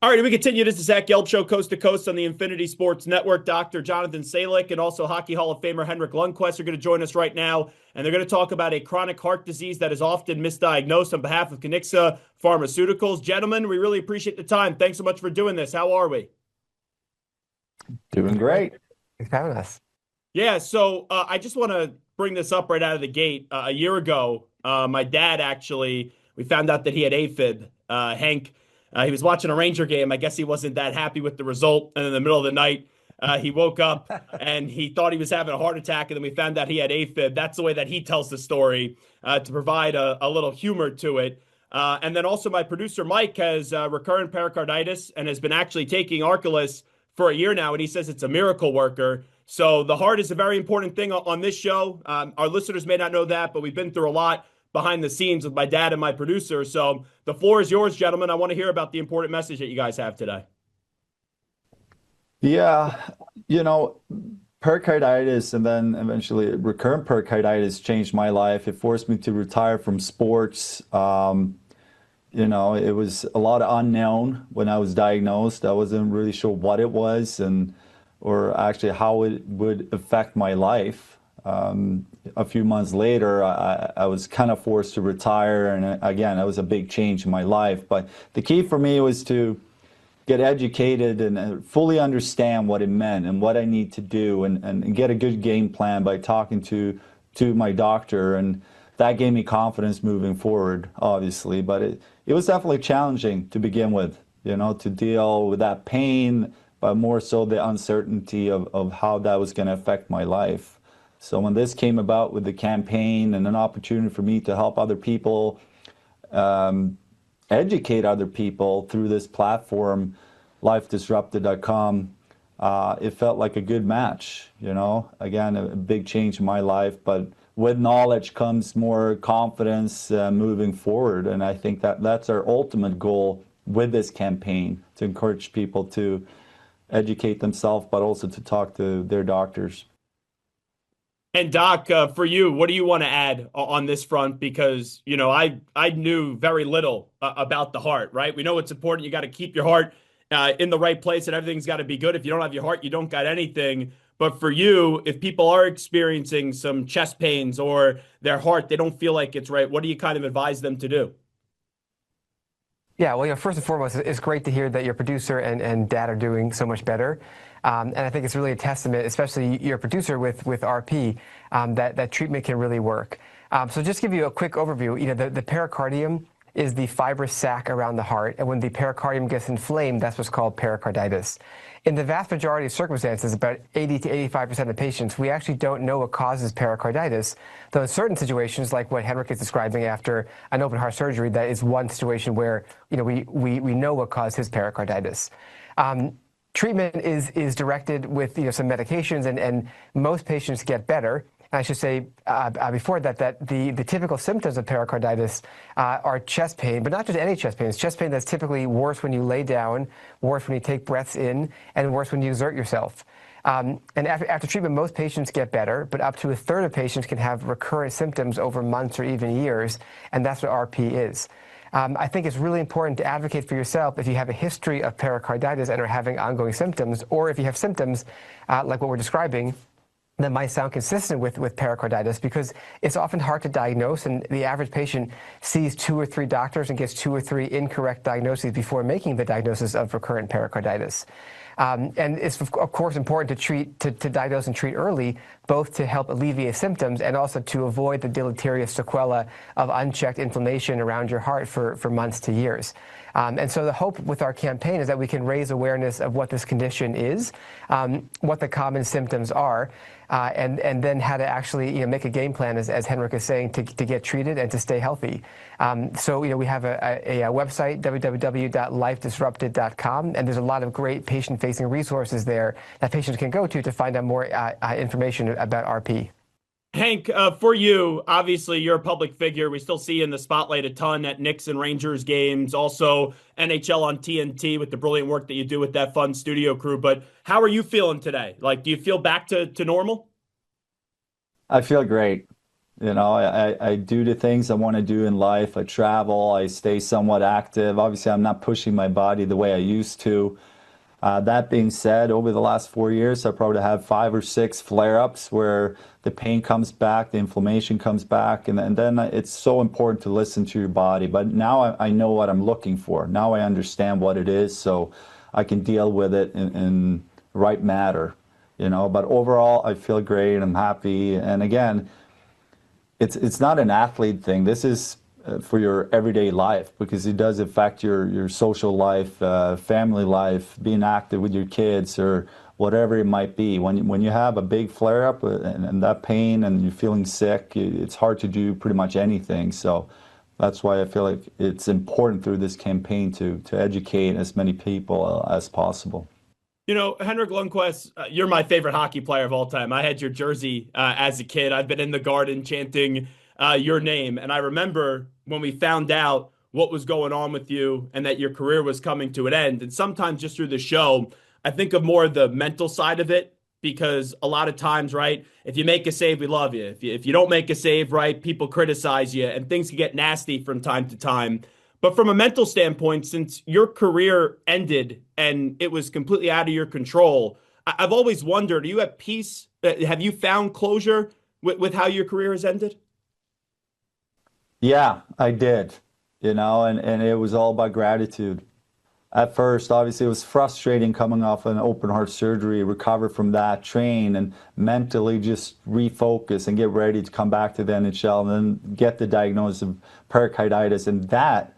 All right, we continue. This is Zach Gelb Show, coast to coast on the Infinity Sports Network. Dr. Jonathan Salick and also Hockey Hall of Famer Henrik Lundqvist are going to join us right now, and they're going to talk about a chronic heart disease that is often misdiagnosed on behalf of Kiniksa Pharmaceuticals. Gentlemen, we really appreciate the time. Thanks so much for doing this. How are we? Doing great. Thanks for having us. Yeah, so I just want to bring this up right out of the gate. A year ago, my dad actually, we found out that he had AFib. Hank, he was watching a Ranger game. I guess he wasn't that happy with the result. And in the middle of the night, he woke up and he thought he was having a heart attack. And then we found out he had AFib. That's the way that he tells the story to provide a little humor to it. And then also my producer, Mike, has recurrent pericarditis and has been actually taking Arcalyst for a year now. And he says it's a miracle worker. So the heart is a very important thing on this show. Our listeners may not know that, but we've been through a lot behind the scenes with my dad and my producer. So the floor is yours, gentlemen. I want to hear about the important message that you guys have today. Yeah, pericarditis and then eventually recurrent pericarditis changed my life. It forced me to retire from sports. It was a lot of unknown when I was diagnosed. I wasn't really sure what it was or actually how it would affect my life. A few months later, I was kind of forced to retire. And again, that was a big change in my life. But the key for me was to get educated and fully understand what it meant and what I need to do and get a good game plan by talking to my doctor. And that gave me confidence moving forward, obviously. But it was definitely challenging to begin with, to deal with that pain, but more so the uncertainty of how that was going to affect my life. So when this came about with the campaign and an opportunity for me to help other people, educate other people through this platform, lifedisrupted.com, it felt like a good match, Again, a big change in my life, but with knowledge comes more confidence moving forward. And I think that's our ultimate goal with this campaign, to encourage people to educate themselves, but also to talk to their doctors. And Doc, for you, what do you want to add on this front? Because, I knew very little about the heart, right? We know it's important. You got to keep your heart in the right place and everything's got to be good. If you don't have your heart, you don't got anything. But for you, if people are experiencing some chest pains or their heart, they don't feel like it's right, what do you kind of advise them to do? Yeah, well, first and foremost, it's great to hear that your producer and dad are doing so much better. And I think it's really a testament, especially your producer with RP, that treatment can really work. So just to give you a quick overview, the pericardium is the fibrous sac around the heart. And when the pericardium gets inflamed, that's what's called pericarditis. In the vast majority of circumstances, about 80 to 85% of patients, we actually don't know what causes pericarditis. Though in certain situations, like what Henrik is describing after an open heart surgery, that is one situation where we know what caused his pericarditis. Treatment is directed with some medications, and most patients get better. And I should say before that the typical symptoms of pericarditis are chest pain, but not just any chest pain. It's chest pain that's typically worse when you lay down, worse when you take breaths in, and worse when you exert yourself. And after treatment, most patients get better, but up to a third of patients can have recurrent symptoms over months or even years, and that's what RP is. I think it's really important to advocate for yourself if you have a history of pericarditis and are having ongoing symptoms, or if you have symptoms like what we're describing that might sound consistent with pericarditis, because it's often hard to diagnose, and the average patient sees 2 or 3 doctors and gets 2 or 3 incorrect diagnoses before making the diagnosis of recurrent pericarditis. And it's of course important to diagnose and treat early, both to help alleviate symptoms and also to avoid the deleterious sequela of unchecked inflammation around your heart for months to years. And so the hope with our campaign is that we can raise awareness of what this condition is, what the common symptoms are, and then how to actually make a game plan, as Henrik is saying, to get treated and to stay healthy. So we have a website, www.lifedisrupted.com, and there's a lot of great patient-facing resources there that patients can go to find out more information about RP. Hank, for you, obviously you're a public figure. We still see you in the spotlight a ton at Knicks and Rangers games, also NHL on TNT with the brilliant work that you do with that fun studio crew. But how are you feeling today? Like, do you feel back to normal? I feel great. You know, I do the things I want to do in life. I travel, I stay somewhat active. Obviously, I'm not pushing my body the way I used to. That being said, over the last 4 years, I probably have 5 or 6 flare-ups where the pain comes back, the inflammation comes back, and then it's so important to listen to your body. But now I know what I'm looking for. Now I understand what it is, so I can deal with it in right matter, you know. But overall, I feel great. I'm happy, and again, it's not an athlete thing. This is for your everyday life because it does affect your social life, family life, being active with your kids or whatever it might be. When you have a big flare up and that pain and you're feeling sick, it's hard to do pretty much anything. So that's why I feel like it's important through this campaign to educate as many people as possible. You know, Henrik Lundqvist, you're my favorite hockey player of all time. I had your jersey as a kid. I've been in the garden chanting your name. And I remember when we found out what was going on with you and that your career was coming to an end. And sometimes just through the show, I think of more of the mental side of it because a lot of times, right, if you make a save, we love you. If you don't make a save, right, people criticize you and things can get nasty from time to time. But from a mental standpoint, since your career ended and it was completely out of your control, I've always wondered, are you at peace? Have you found closure with how your career has ended? Yeah, I did, you know, and it was all about gratitude. At first, obviously, it was frustrating coming off an open heart surgery, recover from that, train, and mentally just refocus and get ready to come back to the NHL and then get the diagnosis of pericarditis. And that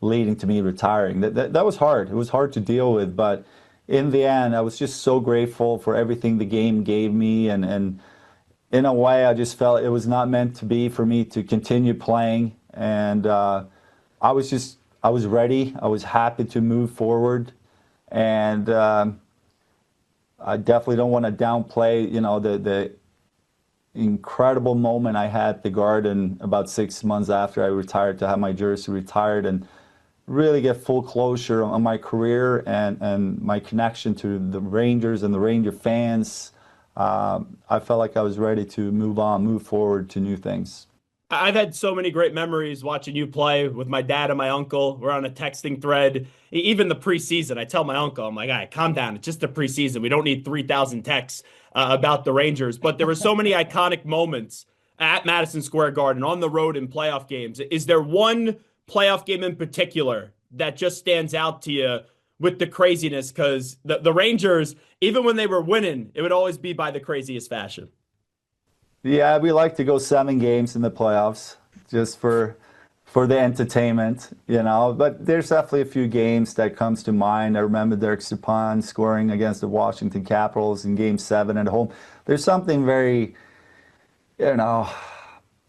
leading to me retiring. That was hard. It was hard to deal with, but in the end, I was just so grateful for everything the game gave me, and in a way, I just felt it was not meant to be for me to continue playing, and I was ready. I was happy to move forward, and I definitely don't want to downplay, you know, the incredible moment I had at the Garden about 6 months after I retired to have my jersey retired and really get full closure on my career and my connection to the Rangers and the Ranger fans. I felt like I was ready to move on, move forward to new things. I've had so many great memories watching you play with my dad and my uncle. We're on a texting thread. Even the preseason, I tell my uncle, I'm like, all right, calm down. It's just the preseason. We don't need 3,000 texts about the Rangers. But there were so many iconic moments at Madison Square Garden, on the road in playoff games. Is there one playoff game in particular that just stands out to you with the craziness? Because the Rangers, even when they were winning, it would always be by the craziest fashion. Yeah, we like to go 7 games in the playoffs just for the entertainment, you know. But there's definitely a few games that comes to mind. I remember Derek Stepan scoring against the Washington Capitals in Game 7 at home. There's something very, you know,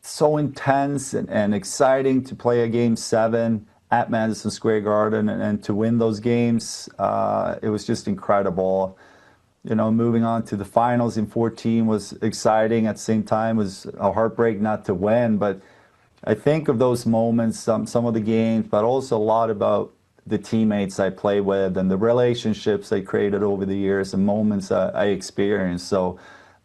so intense and exciting to play a Game 7 at Madison Square Garden and to win those games. It was just incredible. You know, moving on to the finals in 14 was exciting. At the same time, it was a heartbreak not to win. But I think of those moments, some of the games, but also a lot about the teammates I play with and the relationships I created over the years and moments I experienced. So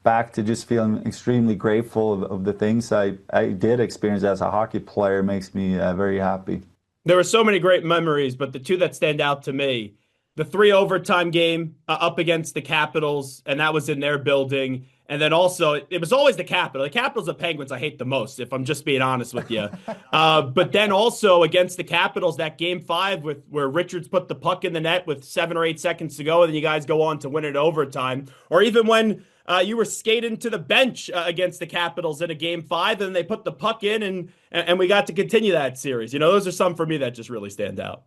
back to just feeling extremely grateful of the things I did experience as a hockey player makes me very happy. There were so many great memories, but the two that stand out to me, the three overtime game up against the Capitals, and that was in their building. And then also, it was always the Capital. The Capitals, the Penguins, I hate the most, if I'm just being honest with you. But then also against the Capitals, that game 5 where Richards put the puck in the net with 7 or 8 seconds to go, and then you guys go on to win it overtime. Or even when you were skating to the bench against the Capitals in a game 5, and they put the puck in, and we got to continue that series. You know, those are some for me that just really stand out.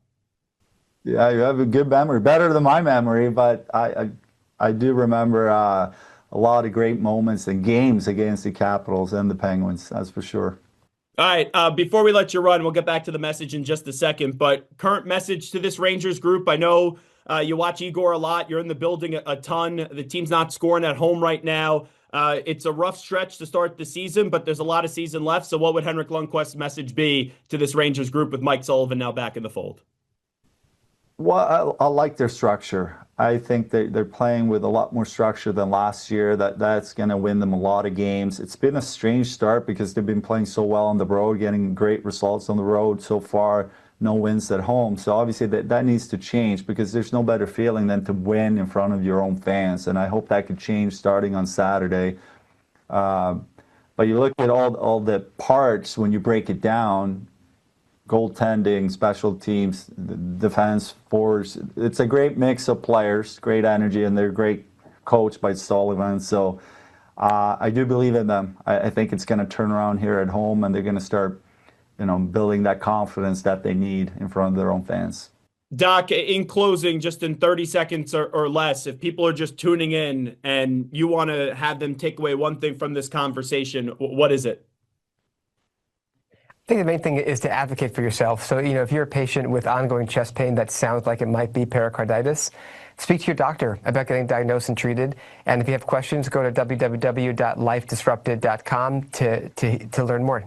Yeah, you have a good memory, better than my memory, but I do remember a lot of great moments and games against the Capitals and the Penguins, that's for sure. All right. Before we let you run, we'll get back to the message in just a second. But current message to this Rangers group. I know you watch Igor a lot. You're in the building a ton. The team's not scoring at home right now. It's a rough stretch to start the season, but there's a lot of season left. So what would Henrik Lundqvist's message be to this Rangers group with Mike Sullivan now back in the fold? Well, I like their structure. I think they're playing with a lot more structure than last year. That's going to win them a lot of games. It's been a strange start because they've been playing so well on the road, getting great results on the road so far, no wins at home. So obviously that needs to change because there's no better feeling than to win in front of your own fans. And I hope that could change starting on Saturday. But you look at all the parts when you break it down, goaltending, special teams, defense, force. It's a great mix of players, great energy, and they're great coached by Sullivan. So I do believe in them. I think it's going to turn around here at home, and they're going to start, building that confidence that they need in front of their own fans. Doc, in closing, just in 30 seconds or less, if people are just tuning in and you want to have them take away one thing from this conversation, what is it? I think the main thing is to advocate for yourself. So, if you're a patient with ongoing chest pain that sounds like it might be pericarditis, speak to your doctor about getting diagnosed and treated. And if you have questions, go to www.lifedisrupted.com to learn more.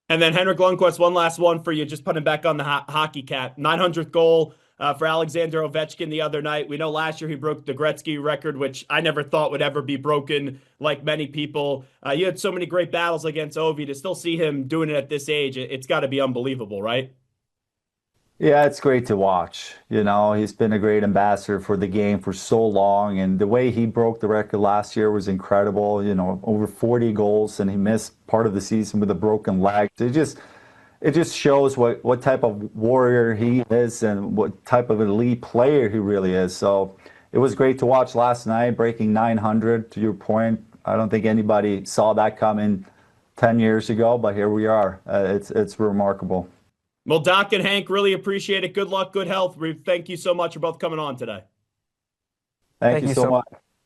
And then Henrik Lundqvist, one last one for you, just putting back on the hockey cap. 900th goal for Alexander Ovechkin the other night. We know last year he broke the Gretzky record, which I never thought would ever be broken, like many people. You had so many great battles against Ovi. To still see him doing it at this age, it's got to be unbelievable, right? Yeah, it's great to watch. He's been a great ambassador for the game for so long, and the way he broke the record last year was incredible. Over 40 goals, and he missed part of the season with a broken leg. It just shows what type of warrior he is and what type of elite player he really is. So it was great to watch last night, breaking 900. To your point, I don't think anybody saw that coming 10 years ago, but here we are. It's remarkable. Well, Doc and Hank, really appreciate it. Good luck, good health. Thank you so much for both coming on today. Thank you so much.